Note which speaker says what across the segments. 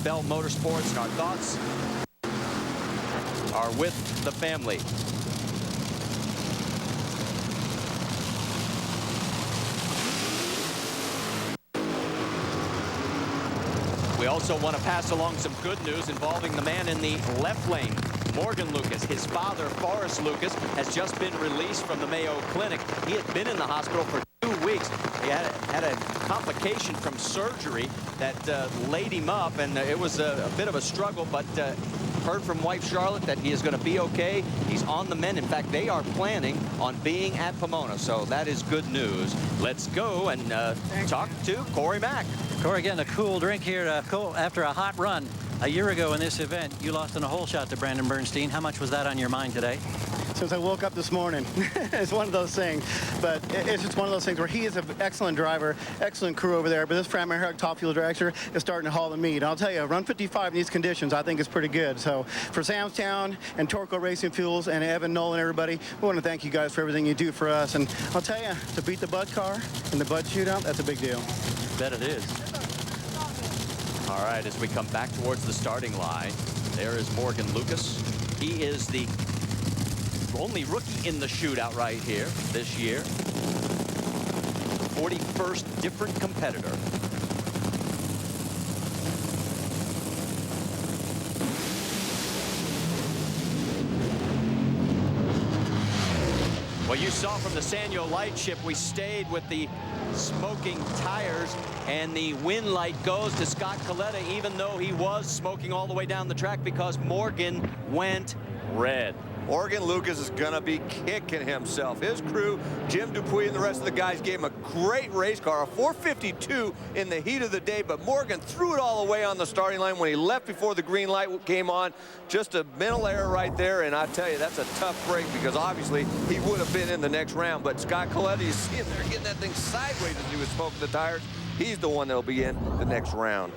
Speaker 1: Bell Motorsports, and our thoughts are with the family. We also want to pass along some good news involving the man in the left lane, Morgan Lucas. His father, Forrest Lucas, has just been released from the Mayo Clinic. He had been in the hospital for 2 weeks. He had a complication from surgery that laid him up, and it was a bit of a struggle, but heard from wife Charlotte that he is going to be okay. He's on the mend. In fact, they are planning on being at Pomona, so that is good news. Let's go and talk to Corey Mack.
Speaker 2: Corey, getting a cool drink here after a hot run. A year ago in this event, you lost in a hole shot to Brandon Bernstein. How much was that on your mind today?
Speaker 3: Since I woke up this morning. It's one of those things, but it's just one of those things where he is an excellent driver, excellent crew over there, but this Fran Mayer Top Fuel dragster is starting to haul the meat. I'll tell you, run 55 in these conditions, I think is pretty good. So for Samstown and Torco Racing Fuels and Evan, Nolan, everybody, we want to thank you guys for everything you do for us. And I'll tell you, to beat the Bud car in the Bud shootout, that's a big deal.
Speaker 2: Bet it is.
Speaker 1: All right, as we come back towards the starting line, there is Morgan Lucas. He is the only rookie in the shootout right here this year. 41st different competitor. Well, you saw from the Sanyo Lightship, we stayed with the smoking tires, and the win light goes to Scott Coletta, even though he was smoking all the way down the track, because Morgan went red.
Speaker 4: Morgan Lucas is going to be kicking himself. His crew, Jim Dupuis and the rest of the guys, gave him a great race car, a 452 in the heat of the day, but Morgan threw it all away on the starting line when he left before the green light came on. Just a mental error right there, and I tell you, that's a tough break, because obviously he would have been in the next round, but Scott Coletta, you see him there getting that thing sideways as he was smoking the tires. He's the one that'll be in the next round.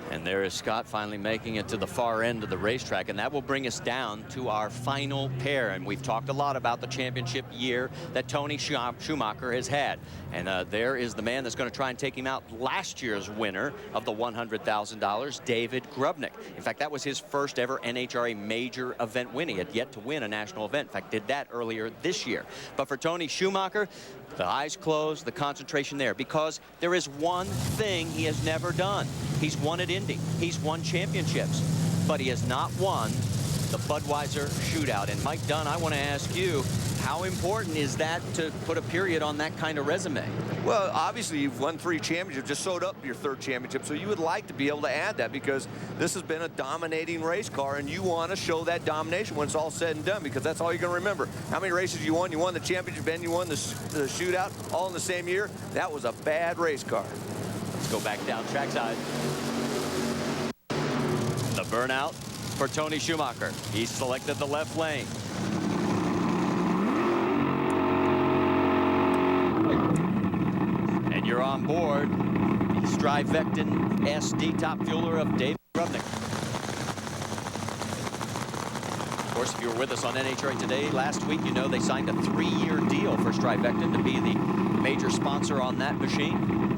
Speaker 1: And there is Scott finally making it to the far end of the racetrack, and that will bring us down to our final pair. And we've talked a lot about the championship year that Tony Schumacher has had. And there is the man that's going to try and take him out, last year's winner of the $100,000, David Grubnick. In fact, that was his first ever NHRA major event win. He had yet to win a national event. In fact, did that earlier this year. But for Tony Schumacher, the eyes closed, the concentration there, because there is one thing he has never done. He's won at Indy. He's won championships, but he has not won the Budweiser shootout. And Mike Dunn, I want to ask you, how important is that to put a period on that kind of resume?
Speaker 4: Well, obviously you've won 3 championships, just sewed up your 3rd championship, so you would like to be able to add that, because this has been a dominating race car, and you want to show that domination when it's all said and done, because that's all you're going to remember. How many races you won? You won the championship and you won the shootout all in the same year. That was a bad race car.
Speaker 1: Let's go back down trackside. The burnout for Tony Schumacher. He selected the left lane. And you're on board the Strivectin SD top fueler of David Grubnick. Of course, if you were with us on NHRA Today last week, you know they signed a 3-year deal for Strivectin to be the major sponsor on that machine.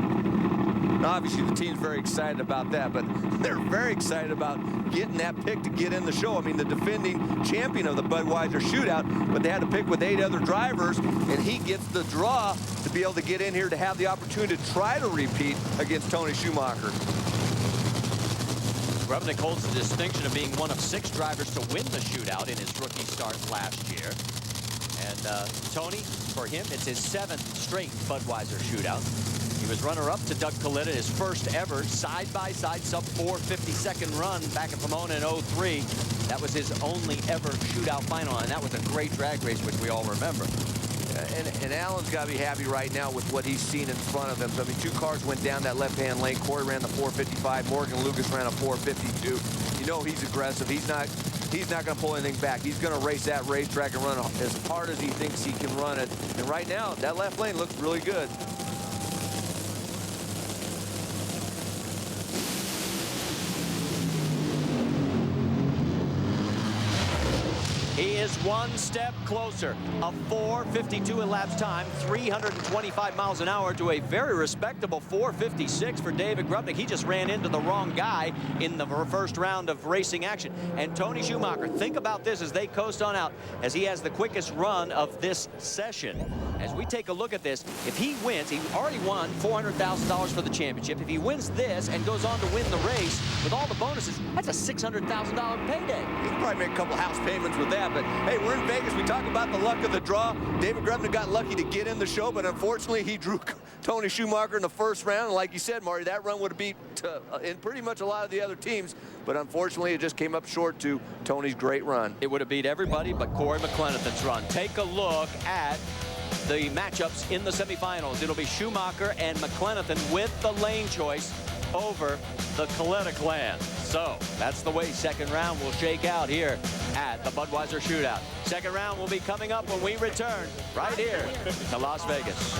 Speaker 4: Now, obviously, the team's very excited about that, but they're very excited about getting that pick to get in the show. I mean, the defending champion of the Budweiser shootout, but they had to pick with 8 other drivers, and he gets the draw to be able to get in here to have the opportunity to try to repeat against Tony Schumacher.
Speaker 1: Grubnick holds the distinction of being one of 6 drivers to win the shootout in his rookie start last year. And Tony, for him, it's his 7th straight Budweiser shootout. He was runner-up to Doug Coletta, his first ever side-by-side sub-4 52nd run back at Pomona in 03. That was his only ever shootout final, and that was a great drag race, which we all remember.
Speaker 4: And Alan's got to be happy right now with what he's seen in front of him. So, I mean, 2 cars went down that left-hand lane. Corey ran the 455. Morgan Lucas ran a 452. You know he's aggressive. He's not going to pull anything back. He's going to race that racetrack and run as hard as he thinks he can run it. And right now, that left lane looks really good.
Speaker 1: He is one step closer. A 4:52 elapsed time, 325 miles an hour to a very respectable 4:56 for David Grubnick. He just ran into the wrong guy in the first round of racing action. And Tony Schumacher, think about this as they coast on out, as he has the quickest run of this session. As we take a look at this, if he wins, he already won $400,000 for the championship. If he wins this and goes on to win the race with all the bonuses, that's a $600,000 payday.
Speaker 4: He can probably make a couple house payments with that, but hey, we're in Vegas. We talk about the luck of the draw. David Grubnick got lucky to get in the show, but unfortunately he drew Tony Schumacher in the first round. And like you said, Marty, that run would have beat in pretty much a lot of the other teams, but unfortunately it just came up short to Tony's great run.
Speaker 1: It would have beat everybody but Corey McClenathan's run. Take a look at the matchups in the semifinals. It'll be Schumacher and McClenathan with the lane choice over the Coletta clan. So that's the way second round will shake out here at the Budweiser Shootout. Second round will be coming up when we return right here to Las Vegas.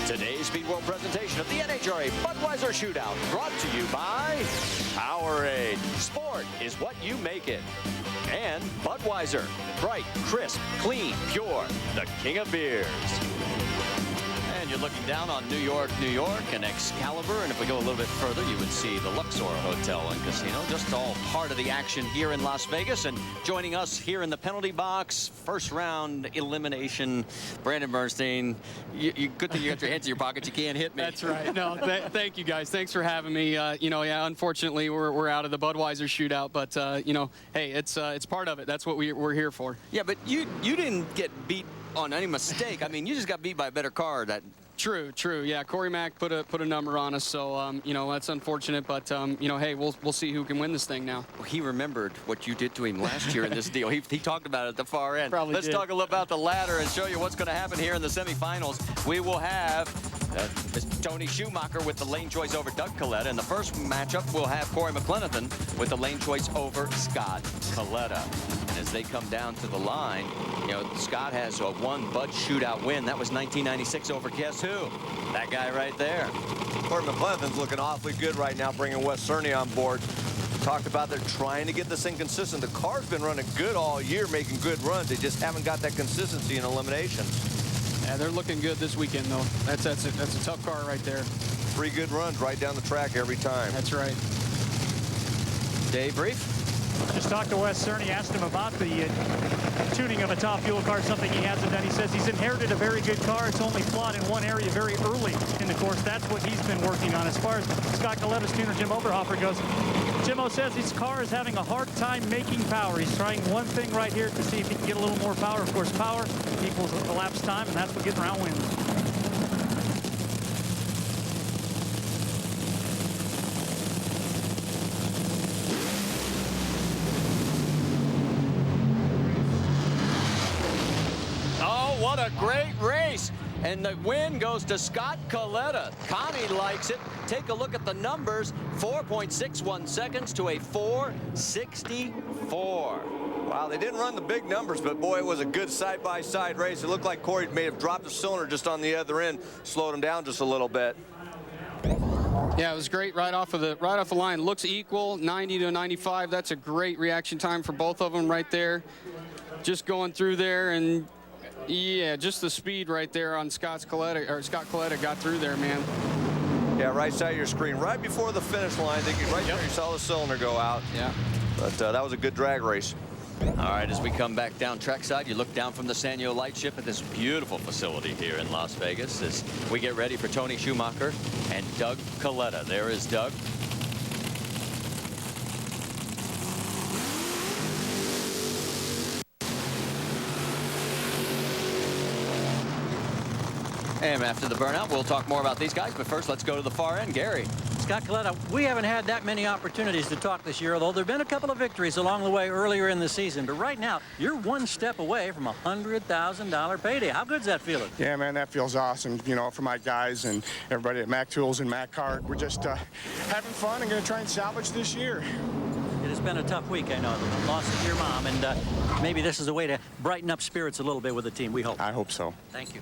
Speaker 1: Today's Speed World presentation of the NHRA Budweiser Shootout brought to you by Powerade. Sport is what you make it. And Budweiser. Bright, crisp, clean, pure. The king of beers. And you're looking down on New York, and Excalibur. And if we go a little bit further, you would see the Luxor Hotel and Casino. Just all part of the action here in Las Vegas. And joining us here in the penalty box, first round elimination, Brandon Bernstein. Good thing you got your hands in your pockets. You can't hit me.
Speaker 5: That's right. No, thank you guys. Thanks for having me. Yeah, unfortunately, we're out of the Budweiser Shootout, but hey, it's part of it. That's what we're here for.
Speaker 1: Yeah, but you didn't get beat on any mistake. I mean, you just got beat by a better car.
Speaker 5: True. Yeah, Corey Mack put a number on us, so that's unfortunate. But hey, we'll see who can win this thing now.
Speaker 1: Well, he remembered what you did to him last year in this deal. He talked about it at the far end.
Speaker 5: Probably
Speaker 1: Let's
Speaker 5: did.
Speaker 1: talk a little about the ladder and show you what's going to happen here in the semifinals. We will have Tony Schumacher with the lane choice over Doug Coletta. In the first matchup, we'll have Corey McClenathan with the lane choice over Scott Coletta. And as they come down to the line, Scott has a one Bud Shootout win. That was 1996 over guess who? That guy right there.
Speaker 4: Corey McClenathan's looking awfully good right now, bringing Wes Cerny on board. Talked about they're trying to get this thing consistent. The car's been running good all year, making good runs. They just haven't got that consistency in eliminations.
Speaker 5: Yeah, they're looking good this weekend, though. That's a tough car right there.
Speaker 4: 3 good runs right down the track every time.
Speaker 5: That's right.
Speaker 1: Dave, brief?
Speaker 6: Just talked to Wes Cerny, asked him about the tuning of a top fuel car, something he hasn't done. He says he's inherited a very good car. It's only flawed in one area very early in the course. That's what he's been working on. As far as Scott Coletta's tuner, Jim Oberhofer, goes, Jimmo says his car is having a hard time making power. He's trying one thing right here to see if he can get a little more power. Of course, power equals elapsed time, and that's what getting around wins.
Speaker 1: What a great race. And the win goes to Scott Coletta. Connie likes it. Take a look at the numbers. 4.61 seconds to a 4:64.
Speaker 4: Wow, they didn't run the big numbers, but boy, it was a good side-by-side race. It looked like Corey may have dropped a cylinder just on the other end, slowed him down just a little bit.
Speaker 5: Yeah, it was great right off the line. Looks equal, 90 to 95. That's a great reaction time for both of them right there. Just going through there, and yeah, just the speed right there on Scott Coletta got through there, man.
Speaker 4: Yeah, right side of your screen, right before the finish line. I think right there you saw the cylinder go out.
Speaker 5: Yeah.
Speaker 4: But that was a good drag race.
Speaker 1: All right, as we come back down trackside, you look down from the Sanyo Lightship at this beautiful facility here in Las Vegas as we get ready for Tony Schumacher and Doug Coletta. There is Doug. And after the burnout, we'll talk more about these guys. But first, let's go to the far end. Gary.
Speaker 2: Scott Coletta, we haven't had that many opportunities to talk this year, although there have been a couple of victories along the way earlier in the season. But right now, you're one step away from a $100,000 payday. How good's that feeling?
Speaker 7: Yeah, man, that feels awesome, for my guys and everybody at Mac Tools and Mac Cart. We're just having fun and going to try and salvage this year.
Speaker 2: It has been a tough week, I know. The loss of your mom, and maybe this is a way to brighten up spirits a little bit with the team, we hope.
Speaker 7: I hope so.
Speaker 2: Thank you.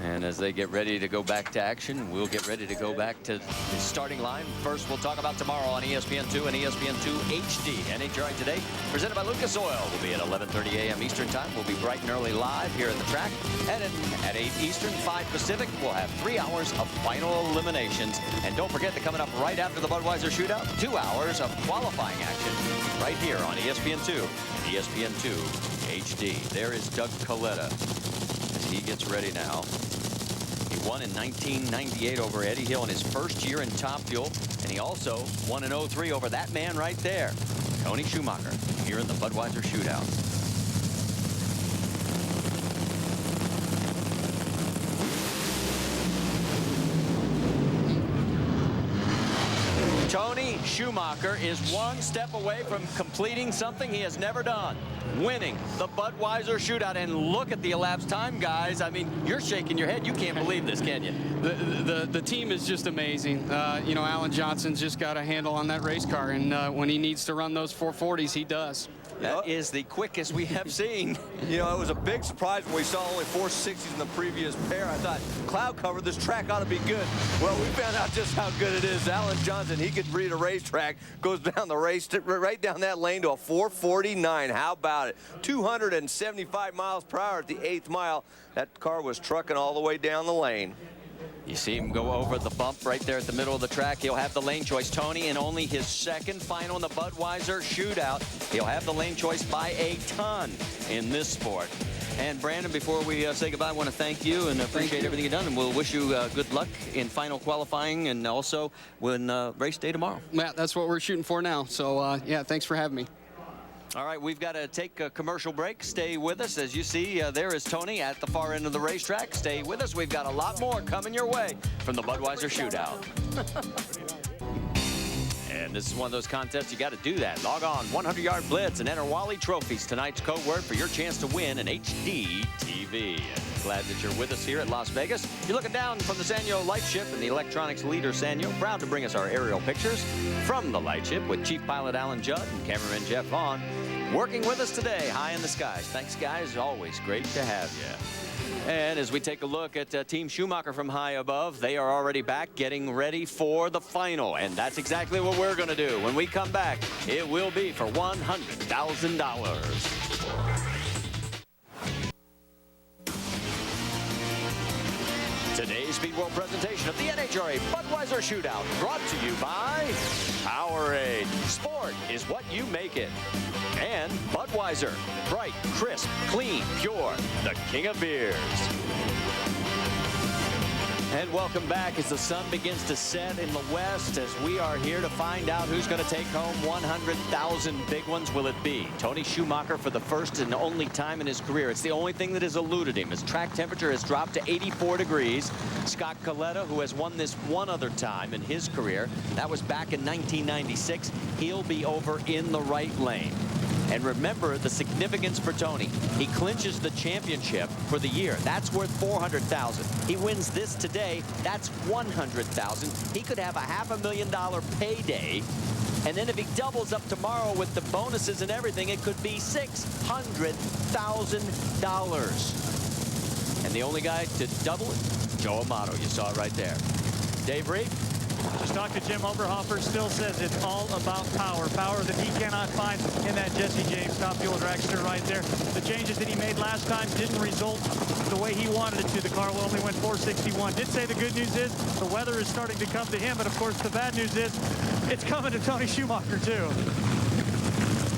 Speaker 1: And as they get ready to go back to action, we'll get ready to go back to the starting line. First, we'll talk about tomorrow on ESPN2 and ESPN2 HD. NHRA Today, presented by Lucas Oil, will be at 11:30 a.m. Eastern Time. We'll be bright and early live here at the track. And at 8 Eastern, 5 Pacific, we'll have 3 hours of final eliminations. And don't forget that coming up right after the Budweiser Shootout, 2 hours of qualifying action right here on ESPN2 and ESPN2 HD. There is Doug Kalitta as he gets ready now. He won in 1998 over Eddie Hill in his first year in Top Fuel, and he also won in 03 over that man right there, Tony Schumacher, here in the Budweiser Shootout. Tony Schumacher is one step away from completing something he has never done, winning the Budweiser Shootout. And look at the elapsed time, guys. I mean, you're shaking your head. You can't believe this, can you?
Speaker 5: The team is just amazing. You know, Alan Johnson's just got a handle on that race car, and when he needs to run those 440s, he does.
Speaker 1: That is the quickest we have seen.
Speaker 4: You know, it was a big surprise when we saw only 460s in the previous pair. I thought, cloud cover, this track ought to be good. Well, we found out just how good it is. Alan Johnson, he could read a racetrack, goes down the race, right down that lane to a 449. How about it? 275 miles per hour at the 8th mile. That car was trucking all the way down the lane.
Speaker 1: You see him go over the bump right there at the middle of the track. He'll have the lane choice. Tony, in only his second final in the Budweiser Shootout, he'll have the lane choice by a ton in this sport. And Brandon, before we say goodbye, I want to thank you and appreciate everything you've done. And we'll wish you good luck in final qualifying and also when race day tomorrow.
Speaker 5: Yeah, that's what we're shooting for now. So, yeah, thanks for having me.
Speaker 1: All right, we've got to take a commercial break. Stay with us. As you see, there is Tony at the far end of the racetrack. Stay with us. We've got a lot more coming your way from the Budweiser Shootout. And this is one of those contests you got to do that. Log on 100-Yard Blitz and enter Wally Trophies, tonight's code word for your chance to win an HD TV. And glad that you're with us here at Las Vegas. You're looking down from the Sanyo Lightship and the electronics leader Sanyo, proud to bring us our aerial pictures from the Lightship with Chief Pilot Alan Judd and cameraman Jeff Vaughn working with us today high in the skies. Thanks, guys. Always great to have you. And as we take a look at Team Schumacher from high above, they are already back getting ready for the final. And that's exactly what we're going to do. When we come back, it will be for $100,000. Today's Speed World presentation of the NHRA Budweiser Shootout brought to you by Powerade. Sport is what you make it. And Budweiser, bright, crisp, clean, pure, the king of beers. And welcome back as the sun begins to set in the west as we are here to find out who's going to take home 100,000 big ones. Will it be Tony Schumacher for the first and only time in his career? It's the only thing that has eluded him. His track temperature has dropped to 84 degrees. Scott Kalitta, who has won this one other time in his career, that was back in 1996. He'll be over in the right lane. And remember the significance for Tony. He clinches the championship for the year. That's worth $400,000. He wins this today. That's $100,000. He could have a $500,000 payday. And then if he doubles up tomorrow with the bonuses and everything, it could be $600,000. And the only guy to double it, Joe Amato. You saw it right there. Dave Reed.
Speaker 6: Just talked to Jim Oberhofer, still says it's all about power. Power that he cannot find in that Jesse James Top Fuel dragster right there. The changes that he made last time didn't result the way he wanted it to. The car only went 461. Did say the good news is the weather is starting to come to him, but of course the bad news is it's coming to Tony Schumacher too.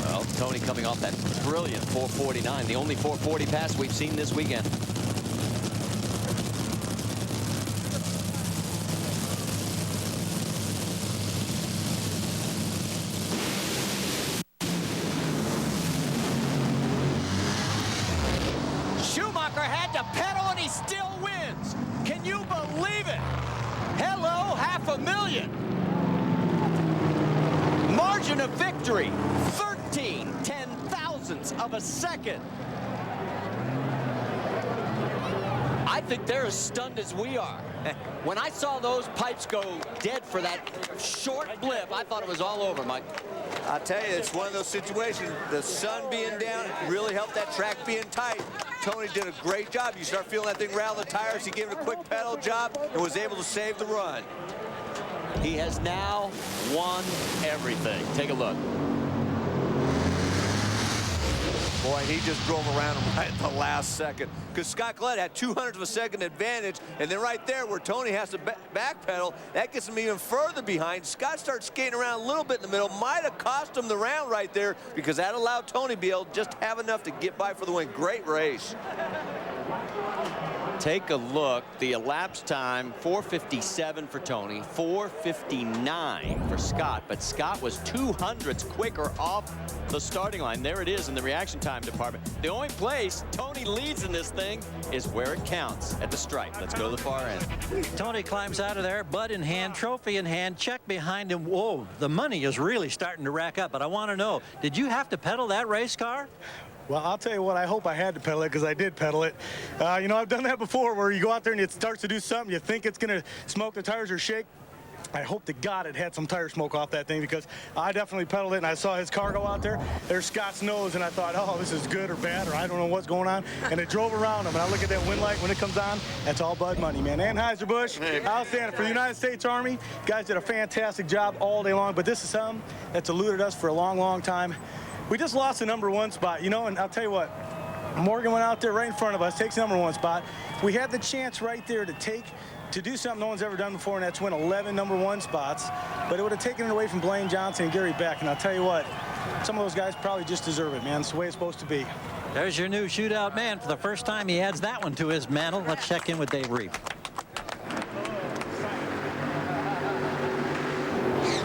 Speaker 1: Well, Tony coming off that brilliant 449, the only 440 pass we've seen this weekend. Had to pedal and he still wins. Can you believe it? Hello, $500,000. Margin of victory, 13/10,000ths of a second. I think they're as stunned as we are. When I saw those pipes go dead for that short blip, I thought it was all over, Mike.
Speaker 4: I'll tell you, it's one of those situations. The sun being down really helped that track being tight. Tony did a great job. You start feeling that thing rattle the tires. He gave it a quick pedal job and was able to save the run.
Speaker 1: He has now won everything. Take a look.
Speaker 4: Boy, he just drove around him right at the last second. Because Scott Glenn had 200ths of a second advantage. And then right there where Tony has to backpedal, that gets him even further behind. Scott starts skating around a little bit in the middle. Might have cost him the round right there because that allowed Tony to be able to just have enough to get by for the win. Great race.
Speaker 1: Take a look. The elapsed time, 4:57 for Tony, 4:59 for Scott. But Scott was 200ths quicker off the starting line. There it is in the reaction time department. The only place Tony leads in this thing is where it counts, at the stripe. Let's go to the far end.
Speaker 2: Tony climbs out of there, bud in hand, trophy in hand, check behind him. Whoa, the money is really starting to rack up. But I want to know, did you have to pedal that race car?
Speaker 3: Well, I'll tell you what, I hope I had to pedal it because I did pedal it. You know, I've done that before where you go out there and it starts to do something. You think it's going to smoke the tires or shake. I hope to God it had some tire smoke off that thing because I definitely pedaled it and I saw his car go out there. There's Scott's nose and I thought, oh, this is good or bad or I don't know what's going on. And it drove around him. And I look at that wind light when it comes on. That's all Bud money, man. Anheuser-Busch, outstanding. For the United States Army, you guys did a fantastic job all day long. But this is something that's eluded us for a long, long time. We just lost the #1 spot, you know, and I'll tell you what, Morgan went out there right in front of us, takes the #1 spot. We had the chance right there to do something no one's ever done before, and that's win 11 #1 spots. But it would have taken it away from Blaine Johnson and Gary Beck. And I'll tell you what, some of those guys probably just deserve it, man. It's the way it's supposed to be.
Speaker 2: There's your new shootout man. For the first time, he adds that one to his mantle. Let's check in with Dave Reeve.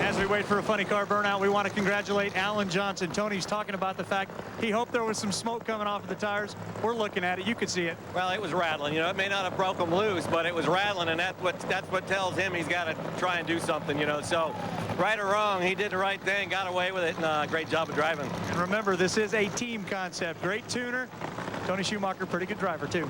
Speaker 6: As we wait for a funny car burnout, we want to congratulate Alan Johnson. Tony's talking about the fact he hoped there was some smoke coming off of the tires. We're looking at it. You could see it.
Speaker 8: Well, it was rattling. You know, it may not have broke him loose, but it was rattling, and that's what tells him he's got to try and do something, you know. So, right or wrong, he did the right thing, got away with it, and great job of driving.
Speaker 6: And remember, this is a team concept. Great tuner. Tony Schumacher, pretty good driver, too.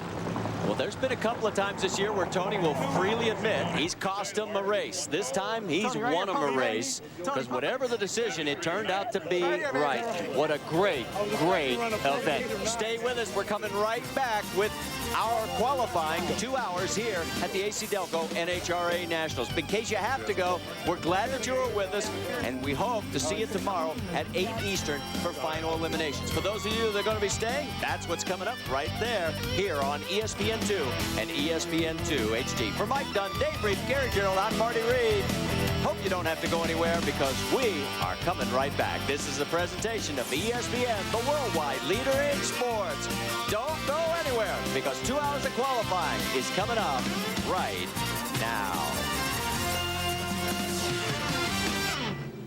Speaker 1: Well, there's been a couple of times this year where Tony will freely admit he's cost him a race. This time, he's won him a race because whatever the decision, it turned out to be right. What a great, great event. Stay with us. We're coming right back with our qualifying 2 hours here at the AC Delco NHRA Nationals. In case you have to go, we're glad that you were with us, and we hope to see you tomorrow at 8 Eastern for final eliminations. For those of you that are going to be staying, that's what's coming up right there here on ESPN2 and ESPN2 HD. For Mike Dunn, Dave Reeve, Gary Gerald, I'm Marty Reed. Hope you don't have to go anywhere because we are coming right back. This is a presentation of ESPN, the worldwide leader in sports. Don't go anywhere because 2 hours of qualifying is coming up right now.